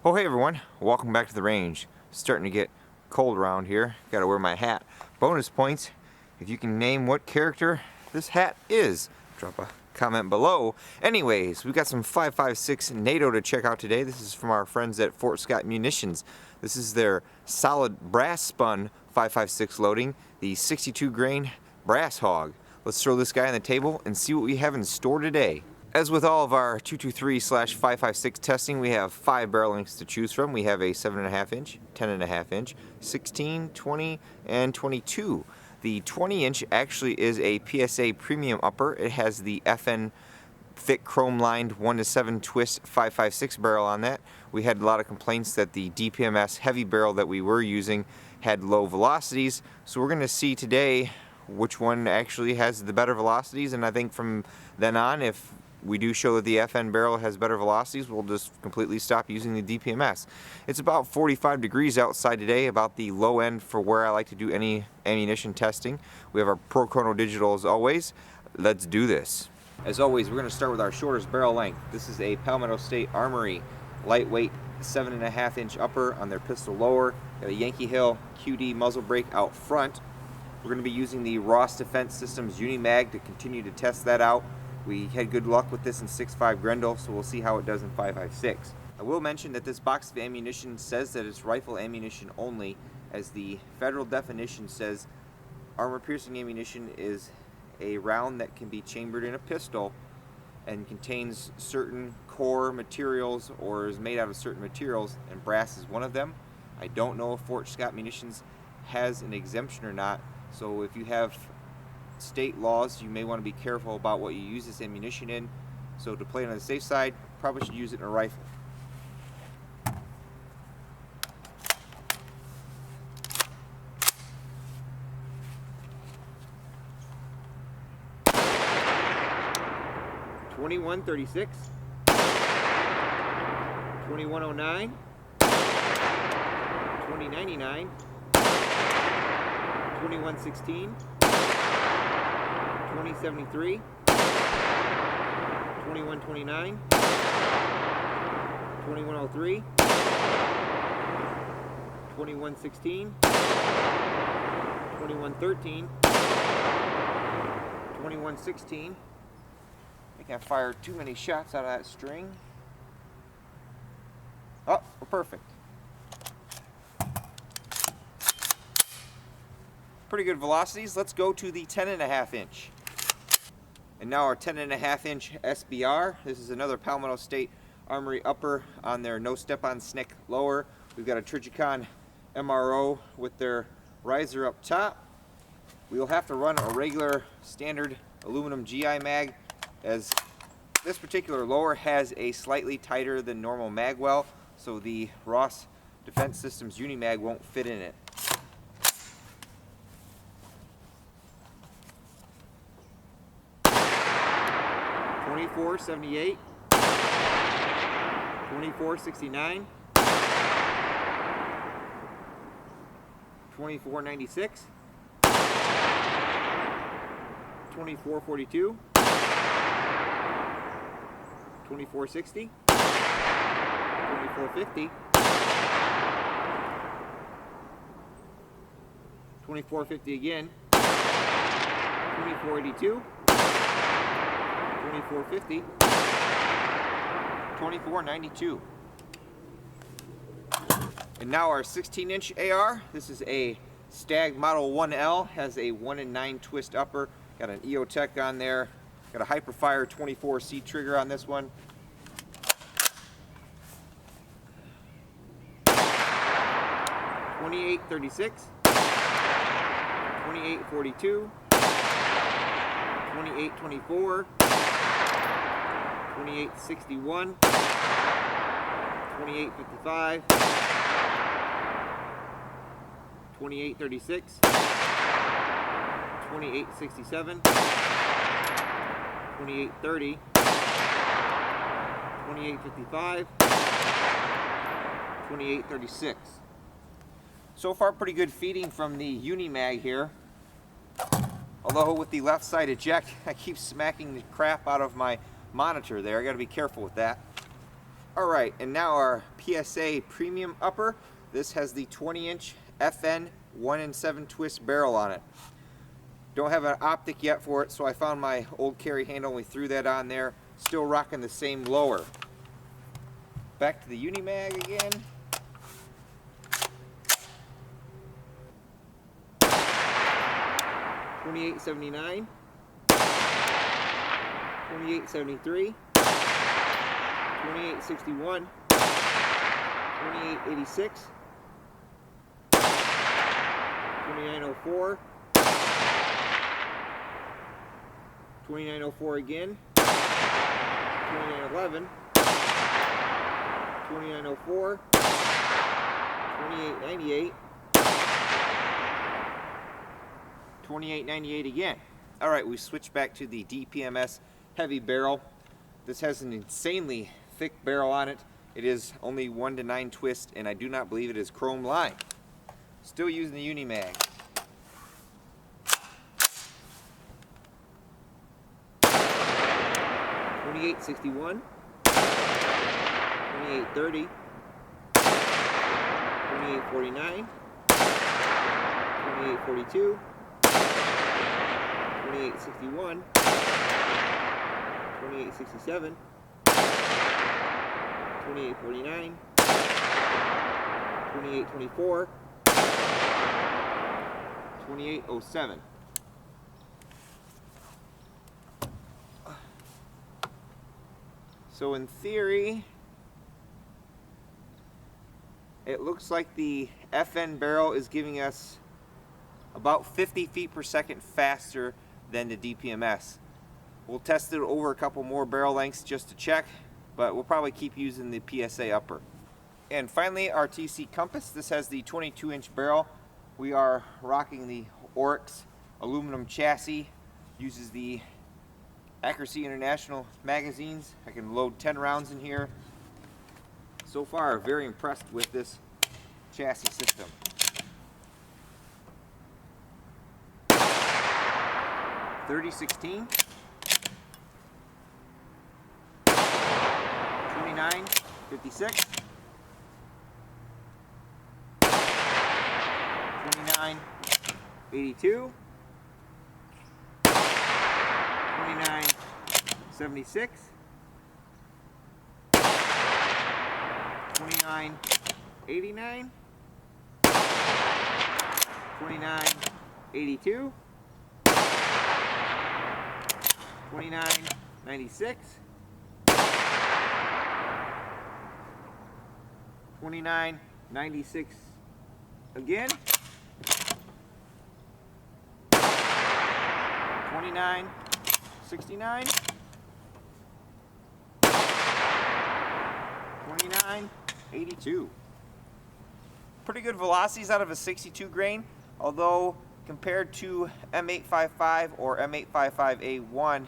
Oh hey everyone, welcome back to the range. Starting to get cold around here. Gotta wear my hat. Bonus points if you can name what character this hat is. Drop a comment below. Anyways, we've got some 5.56 NATO to check out today. This is from our friends at Fort Scott Munitions. This is their solid brass spun 5.56 loading, the 62 grain brass hog. Let's throw this guy on the table and see what we have in store today. As with all of our 223/5.56 testing, we have 5 barrel lengths to choose from. We have a 7.5 inch, 10.5 inch, 16, 20, and 22. The 20 inch actually is a PSA premium upper. It has the FN thick chrome lined 1-to-7 twist 5.56 barrel on that. We had a lot of complaints that the DPMS heavy barrel that we were using had low velocities, so we're going to see today which one actually has the better velocities, and I think from then on, if we do show that the FN barrel has better velocities, we'll just completely stop using the DPMS. It's about 45 degrees outside today, about the low end for where I like to do any ammunition testing. We have our Pro Chrono Digital as always. Let's do this. As always, we're going to start with our shortest barrel length. This is a Palmetto State Armory lightweight 7.5 inch upper on their pistol lower. Got a Yankee Hill QD muzzle brake out front. We're going to be using the Ross Defense Systems Unimag to continue to test that out. We had good luck with this in 6.5 Grendel, so we'll see how it does in 5.56. I will mention that this box of ammunition says that it's rifle ammunition only, as the federal definition says armor-piercing ammunition is a round that can be chambered in a pistol and contains certain core materials or is made out of certain materials, and brass is one of them. I don't know if Fort Scott Munitions has an exemption or not, so if you have state laws, you may want to be careful about what you use this ammunition in. So to play it on the safe side, probably should use it in a rifle. .21-36, 2109, 2099, 2116, 2073, 2129, 2103, 2116, 2113, 2116. I think I fired too many shots out of that string. Oh, we're perfect. Pretty good velocities. Let's go to the 10.5 inch. And now our 10.5 inch SBR. This is another Palmetto State Armory upper on their no step-on snick lower. We've got a Trijicon MRO with their riser up top. We will have to run a regular standard aluminum GI mag, as this particular lower has a slightly tighter than normal mag well, so the Ross Defense Systems Unimag won't fit in it. .24-78, 24-69, 24-96, 24-42, 24-60, 24-50, 24-50 again, 24-82, 24-50, 24-92. And now our 16 inch AR. This is a Stag Model 1L, has a 1-in-9 twist upper, got an EOTech on there, got a Hyperfire 24C trigger on this one. .28-36, 28-42, 28-24, 28-61, 28-55, 28-36, 28-67, 28-30, 28-55, 28-36. So far pretty good feeding from the Unimag here. Although with the left side eject, I keep smacking the crap out of my monitor there. I gotta be careful with that. Alright, and now our PSA Premium Upper. This has the 20-inch FN 1-in-7 twist barrel on it. Don't have an optic yet for it, so I found my old carry handle and we threw that on there. Still rocking the same lower. Back to the Unimag again. $28.79, $28.73, $28.61, $28.86, $29.04, $29.04 again, $29.11, $29.04, $28.98, $28.98 again. Alright, we switch back to the DPMS heavy barrel. This has an insanely thick barrel on it. It is only 1-to-9 twist, and I do not believe it is chrome lined. Still using the Unimag. $28.61, $28.30, $28.49, $28.42, $28.61, $28.67, $28.49, $28.24, $28.07. So in theory, it looks like the FN barrel is giving us about 50 feet per second faster than the DPMS. We'll test it over a couple more barrel lengths just to check, but we'll probably keep using the PSA upper. And finally, our TC compass. This has the 22-inch barrel. We are rocking the Oryx aluminum chassis. Uses the Accuracy International magazines. I can load 10 rounds in here. So far, very impressed with this chassis system. $30.16, $29.56, $29.82, $29.76, $29.89, $29.82, $29.96, $29.96 again, $29.69, $29.82. Pretty good velocities out of a 62 grain, although compared to M855 or M855A1,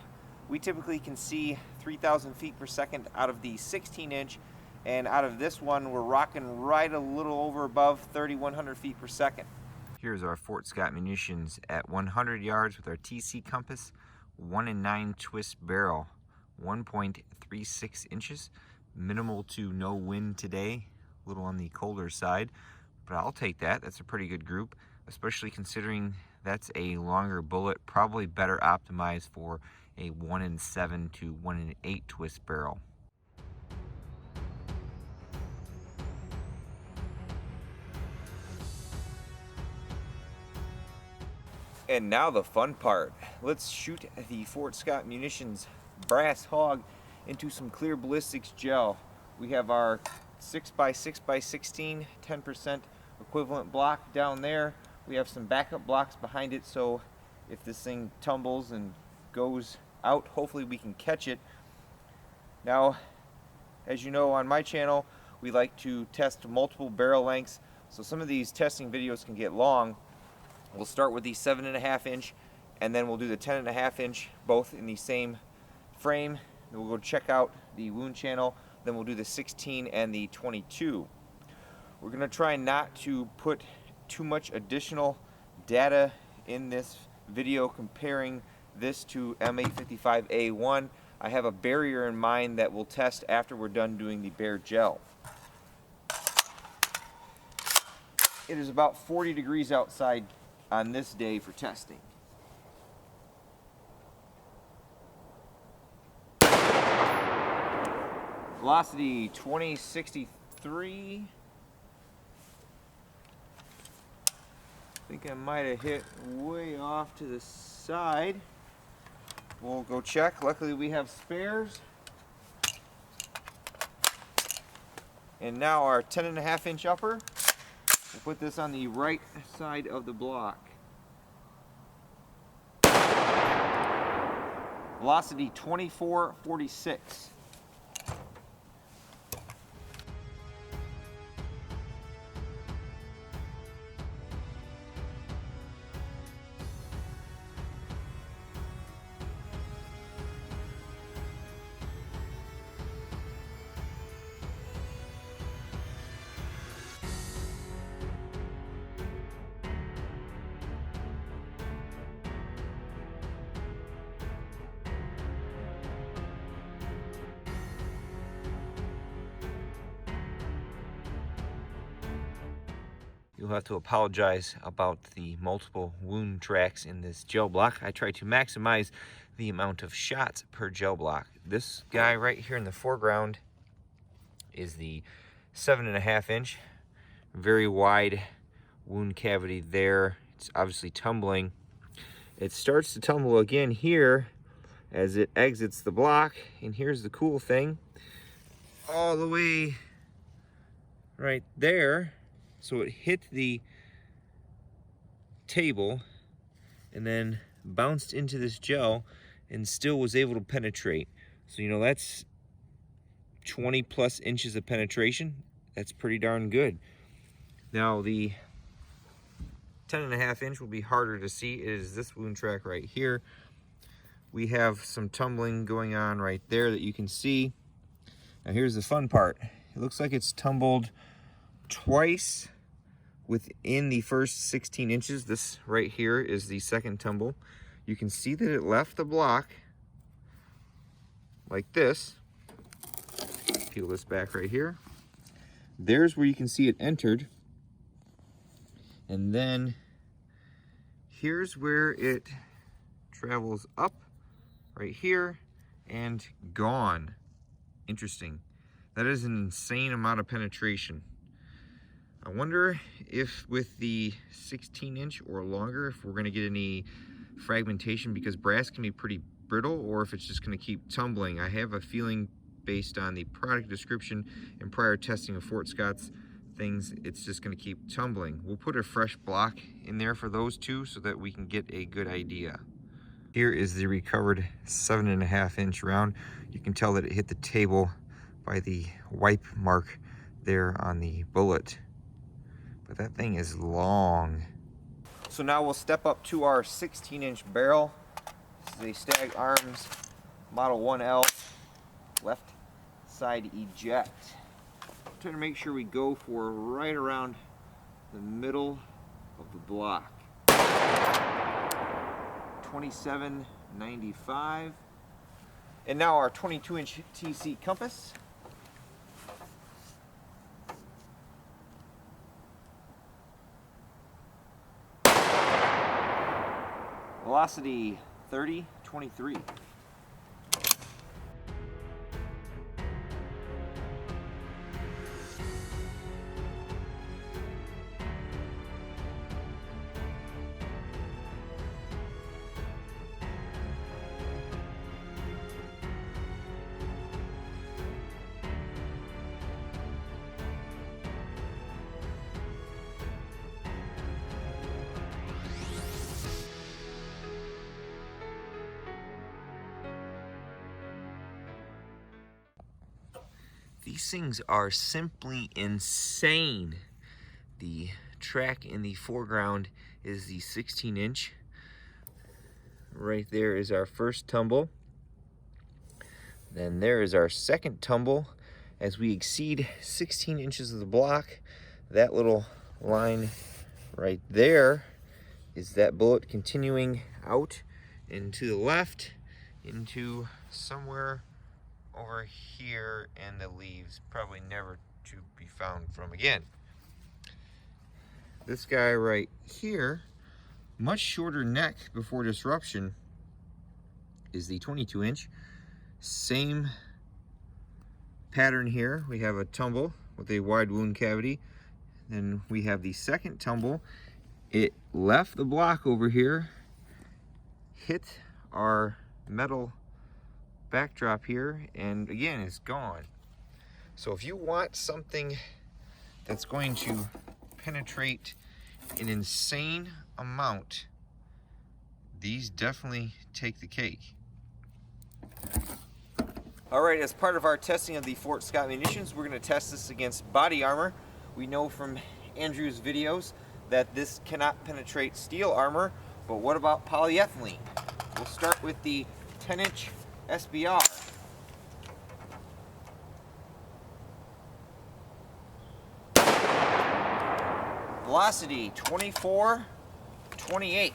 we typically can see 3,000 feet per second out of the 16-inch, and out of this one we're rocking right a little over above 3,100 feet per second. Here's our Fort Scott Munitions at 100 yards with our TC compass, 1-in-9 twist barrel, 1.36 inches, minimal to no wind today, a little on the colder side, but I'll take that. That's a pretty good group, especially considering that's a longer bullet, probably better optimized for a 1-in-7 to 1-in-8 twist barrel. And now the fun part. Let's shoot the Fort Scott Munitions brass hog into some clear ballistics gel. We have our 6x6x16 10% equivalent block down there. We have some backup blocks behind it, so if this thing tumbles and goes out, hopefully we can catch it. Now, as you know, on my channel we like to test multiple barrel lengths, so some of these testing videos can get long. We'll start with the 7.5 inch and then we'll do the 10.5 inch, both in the same frame. Then we'll go check out the wound channel, then we'll do the 16 and the 22. We're going to try not to put too much additional data in this video comparing this to M855A1. I have a barrier in mind that we'll test after we're done doing the bare gel. It is about 40 degrees outside on this day for testing. Velocity 2063. I think I might have hit way off to the side. We'll go check. Luckily we have spares. And now our 10.5-inch upper. We'll put this on the right side of the block. Velocity 2446. You'll have to apologize about the multiple wound tracks in this gel block. I try to maximize the amount of shots per gel block. This guy right here in the foreground is the 7.5-inch. Very wide wound cavity there. It's obviously tumbling. It starts to tumble again here as it exits the block. And here's the cool thing. All the way right there. So it hit the table and then bounced into this gel and still was able to penetrate. So, you know, that's 20 plus inches of penetration. That's pretty darn good. Now the 10.5-inch will be harder to see. It is this wound track right here. We have some tumbling going on right there that you can see. Now here's the fun part. It looks like it's tumbled twice within the first 16 inches. This right here is the second tumble. You can see that it left the block like this. Peel this back right here. There's where you can see it entered. And then here's where it travels up right here and gone. Interesting. That is an insane amount of penetration. I wonder if with the 16-inch or longer, if we're going to get any fragmentation, because brass can be pretty brittle, or if it's just going to keep tumbling. I have a feeling based on the product description and prior testing of Fort Scott's things, it's just going to keep tumbling. We'll put a fresh block in there for those two so that we can get a good idea. Here is the recovered 7.5-inch round. You can tell that it hit the table by the wipe mark there on the bullet. But that thing is long. So now we'll step up to our 16-inch barrel. This is a Stag Arms Model 1L left side eject. I'm trying to make sure we go for right around the middle of the block. 2795. And now our 22-inch TC compass. Velocity 3023. These things are simply insane. The track in the foreground is the 16-inch. Right there is our first tumble. Then there is our second tumble. As we exceed 16 inches of the block, that little line right there is that bullet continuing out and to the left. into somewhere over here, and the leaves probably never to be found from again. This guy right here, much shorter neck before disruption, is the 22-inch. Same pattern here. We have a tumble with a wide wound cavity. Then we have the second tumble. It left the block over here, hit our metal backdrop here, and again, it's gone. So if you want something that's going to penetrate an insane amount, these definitely take the cake. All right, as part of our testing of the Fort Scott munitions, we're going to test this against body armor. We know from Andrew's videos that this cannot penetrate steel armor, but what about polyethylene? We'll start with the 10-inch SBR. Velocity 24-28.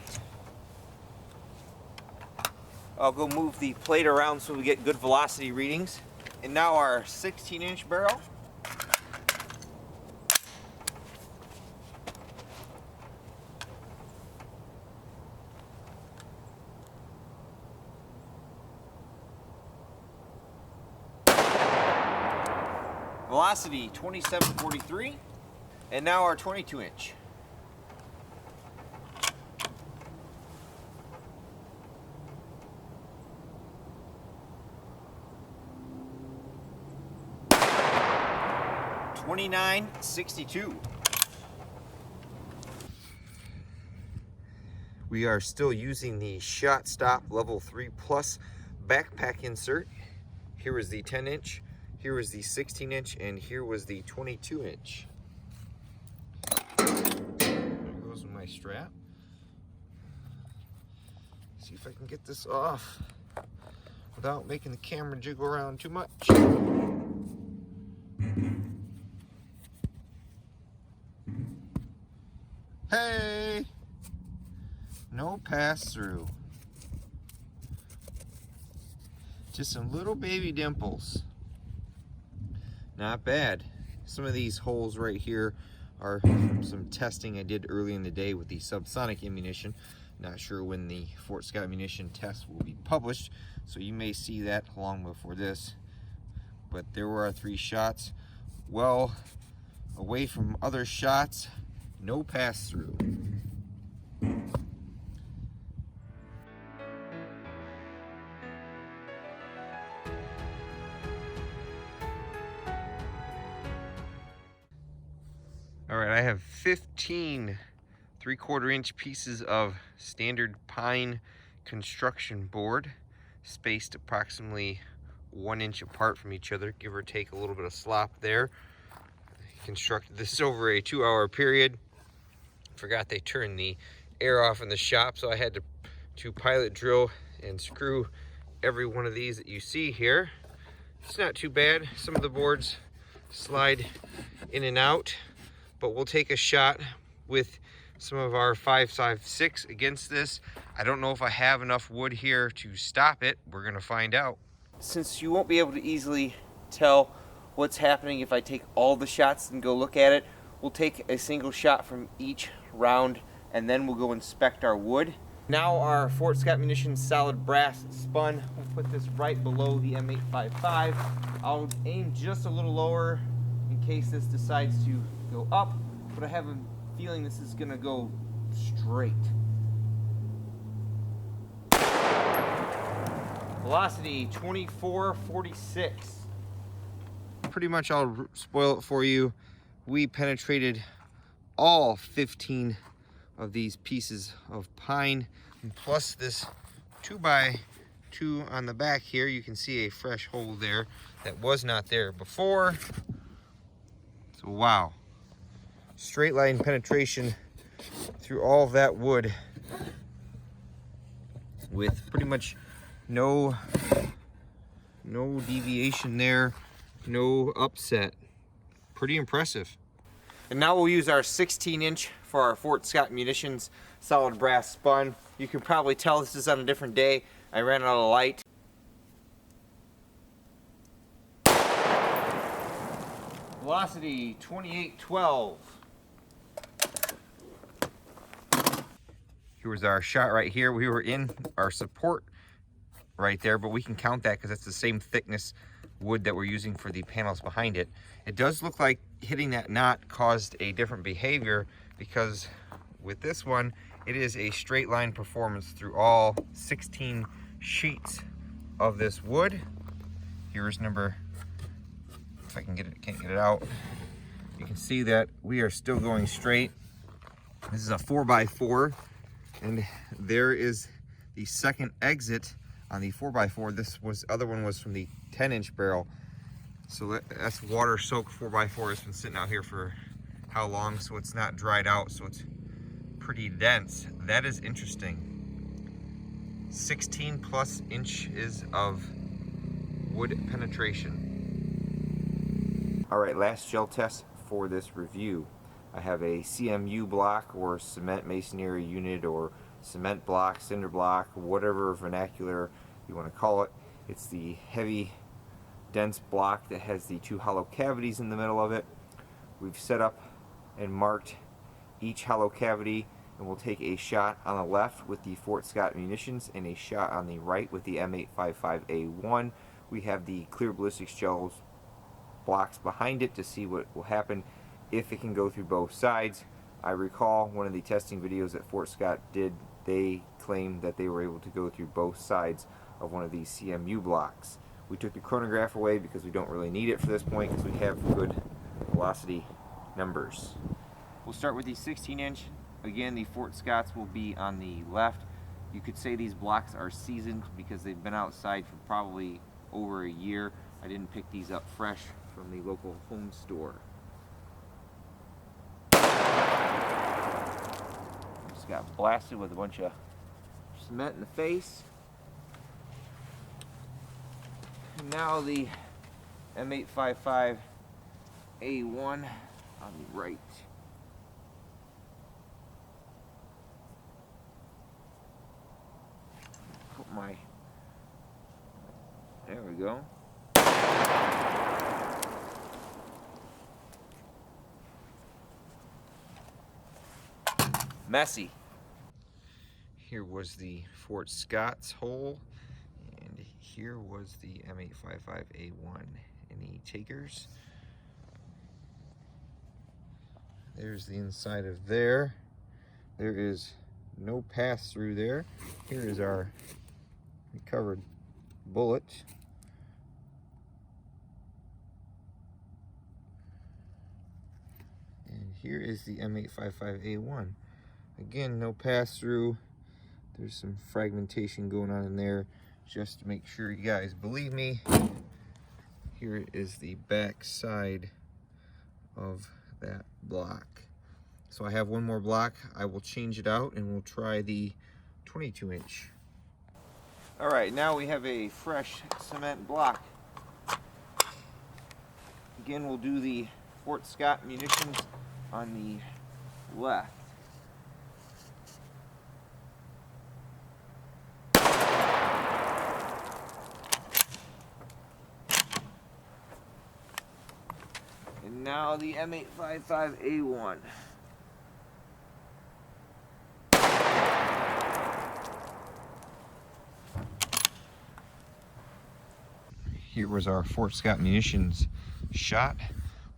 I'll go move the plate around so we get good velocity readings. And now our 16-inch barrel. Velocity 27-43. And now our 22-inch. $29.62. We are still using the Shot Stop Level 3 Plus backpack insert. Here was the 10-inch, here was the 16-inch, and here was the 22-inch. There goes my strap. See if I can get this off without making the camera jiggle around too much. Hey! No pass-through. Just some little baby dimples. Not bad. Some of these holes right here are some testing I did early in the day with the subsonic ammunition. Not sure when the Fort Scott ammunition test will be published, so you may see that long before this. But there were our 3 shots. Well away from other shots. No pass-through. All right, I have 15 3/4-inch pieces of standard pine construction board, spaced approximately 1 inch apart from each other, give or take a little bit of slop there. I constructed this over a 2-hour period. Forgot they turned the air off in the shop, so I had to pilot drill and screw every one of these that you see here. It's not too bad. Some of the boards slide in and out, but we'll take a shot with some of our 5.56 against this. I don't know if I have enough wood here to stop it. We're gonna find out. Since you won't be able to easily tell what's happening if I take all the shots and go look at it, we'll take a single shot from each round and then we'll go inspect our wood. Now our Fort Scott Munitions solid brass spun. We'll put this right below the M855. I'll aim just a little lower in case this decides to go up, but I have a feeling this is gonna go straight. Velocity 24-46. Pretty much I'll spoil it for you. We penetrated all 15 of these pieces of pine, and plus this 2x2 on the back here. You can see a fresh hole there that was not there before. So wow, straight line penetration through all of that wood with pretty much no deviation there, no upset. Pretty impressive. And now we'll use our 16-inch for our Fort Scott Munitions solid brass spun. You can probably tell this is on a different day. I ran out of light. Velocity 2812. Here was our shot right here. We were in our support right there, but we can count that because that's the same thickness wood that we're using for the panels behind it. It does look like hitting that knot caused a different behavior, because with this one, it is a straight line performance through all 16 sheets of this wood. Here's number, if I can get it, can't get it out. You can see that we are still going straight. This is a 4x4, and there is the second exit on the 4x4. This was, other one was from the 10-inch barrel. So that's water soaked 4x4. It's been sitting out here for how long? So it's not dried out, so it's pretty dense. That is interesting. 16 plus inches of wood penetration. All right, last gel test for this review. I have a CMU block, or cement masonry unit, or cement block, cinder block, whatever vernacular you want to call it. It's the heavy, dense block that has the two hollow cavities in the middle of it. We've set up and marked each hollow cavity, and we'll take a shot on the left with the Fort Scott Munitions and a shot on the right with the M855A1. We have the clear ballistics gels blocks behind it to see what will happen if it can go through both sides. I recall one of the testing videos that Fort Scott did, they claimed that they were able to go through both sides of one of these CMU blocks. We took the chronograph away because we don't really need it for this point, because we have good velocity numbers. We'll start with the 16-inch. Again, the Fort Scotts will be on the left. You could say these blocks are seasoned because they've been outside for probably over a year. I didn't pick these up fresh from the local home store. Just got blasted with a bunch of cement in the face. And now the M855A1 on the right. Put my, there we go. Messy. Here was the Fort Scott's hole, and here was the M855A1. Any takers? There's the inside of there. There is no pass through there. Here is our recovered bullet. And here is the M855A1. Again, no pass through. There's some fragmentation going on in there, just to make sure you guys believe me. Here is the back side of that block. So I have one more block. I will change it out and we'll try the 22-inch. All right, now we have a fresh cement block. Again, we'll do the Fort Scott Munitions on the left. And now the M855A1. Here was our Fort Scott Munitions shot.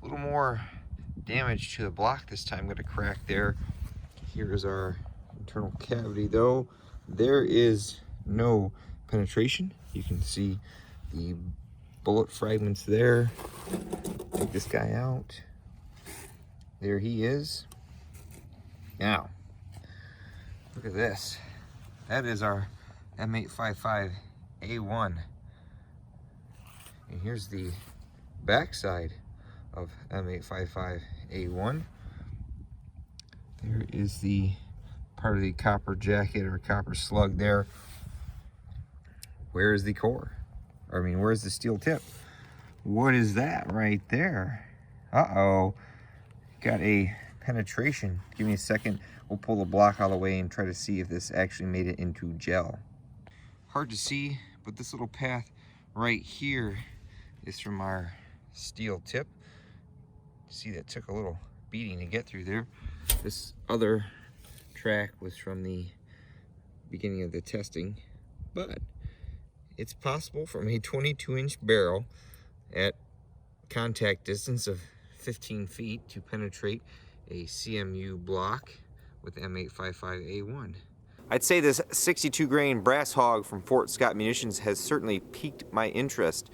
A little more damage to the block this time. Got a crack there. Here is our internal cavity though. There is no penetration. You can see the bullet fragments there. Take this guy out. There he is. Now, look at this. That is our M855A1. And here's the backside of M855A1. There is the part of the copper jacket or copper slug there. Where is the core? I mean, where's the steel tip? What is that right there? Uh-oh. Got a penetration. Give me a second. We'll pull the block out of the way and try to see if this actually made it into gel. Hard to see, but this little path right here is from our steel tip. See, that took a little beating to get through there. This other track was from the beginning of the testing, but it's possible from a 22-inch barrel at contact distance of 15 feet to penetrate a CMU block with M855A1. I'd say this 62 grain brass hog from Fort Scott Munitions has certainly piqued my interest.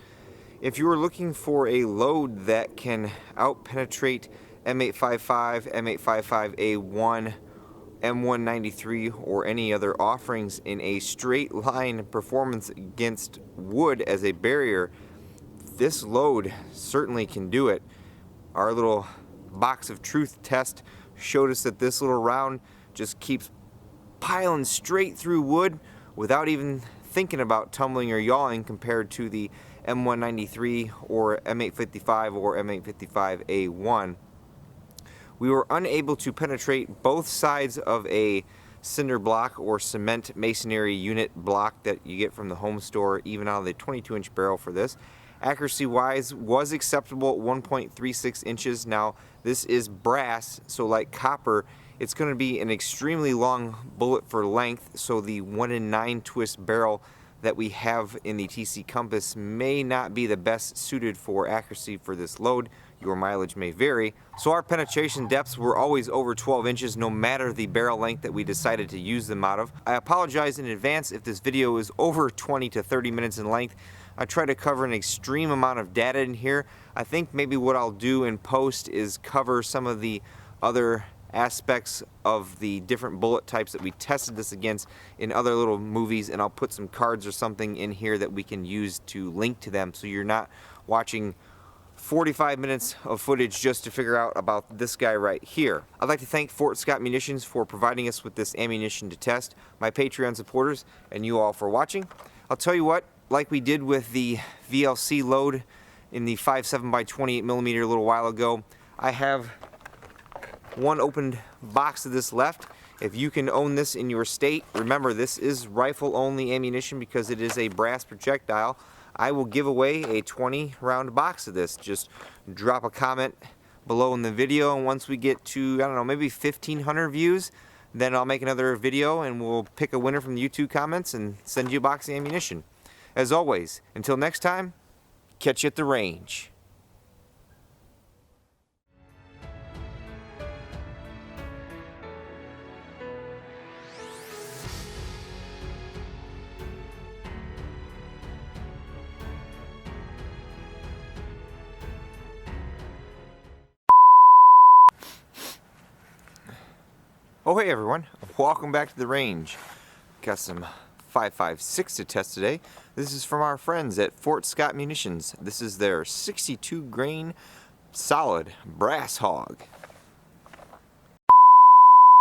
If you are looking for a load that can out-penetrate M855, M855A1, M193, or any other offerings in a straight line performance against wood as a barrier, this load certainly can do it. Our little box of truth test showed us that this little round just keeps piling straight through wood without even thinking about tumbling or yawing compared to the M193 or M855 or M855A1. We were unable to penetrate both sides of a cinder block or cement masonry unit block that you get from the home store, even out of the 22-inch barrel for this. Accuracy wise was acceptable at 1.36 inches. Now this is brass, so like copper, it's going to be an extremely long bullet for length, so the 1 in 9 twist barrel that we have in the TC Compass may not be the best suited for accuracy for this load. Your mileage may vary. So our penetration depths were always over 12 inches no matter the barrel length that we decided to use them out of. I apologize in advance if this video is over 20 to 30 minutes in length. I try to cover an extreme amount of data in here. I think maybe what I'll do in post is cover some of the other aspects of the different bullet types that we tested this against in other little movies, and I'll put some cards or something in here that we can use to link to them so you're not watching 45 minutes of footage just to figure out about this guy right here. I'd like to thank Fort Scott Munitions for providing us with this ammunition to test, my Patreon supporters, and you all for watching. I'll tell you what, like we did with the VLC load in the 5.7x28mm a little while ago, I have one opened box of this left. If you can own this in your state, remember this is rifle only ammunition because it is a brass projectile. I will give away a 20 round box of this. Just drop a comment below in the video, and once we get to, I don't know, maybe 1,500 views, then I'll make another video and we'll pick a winner from the YouTube comments and send you a box of ammunition. As always, until next time, catch you at the range. Oh hey everyone, welcome back to the range. Got some 5.56 to test today. This is from our friends at Fort Scott Munitions. This is their 62 grain solid brass hog.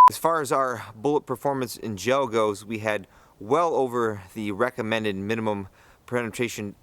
As far as our bullet performance in gel goes, we had well over the recommended minimum penetration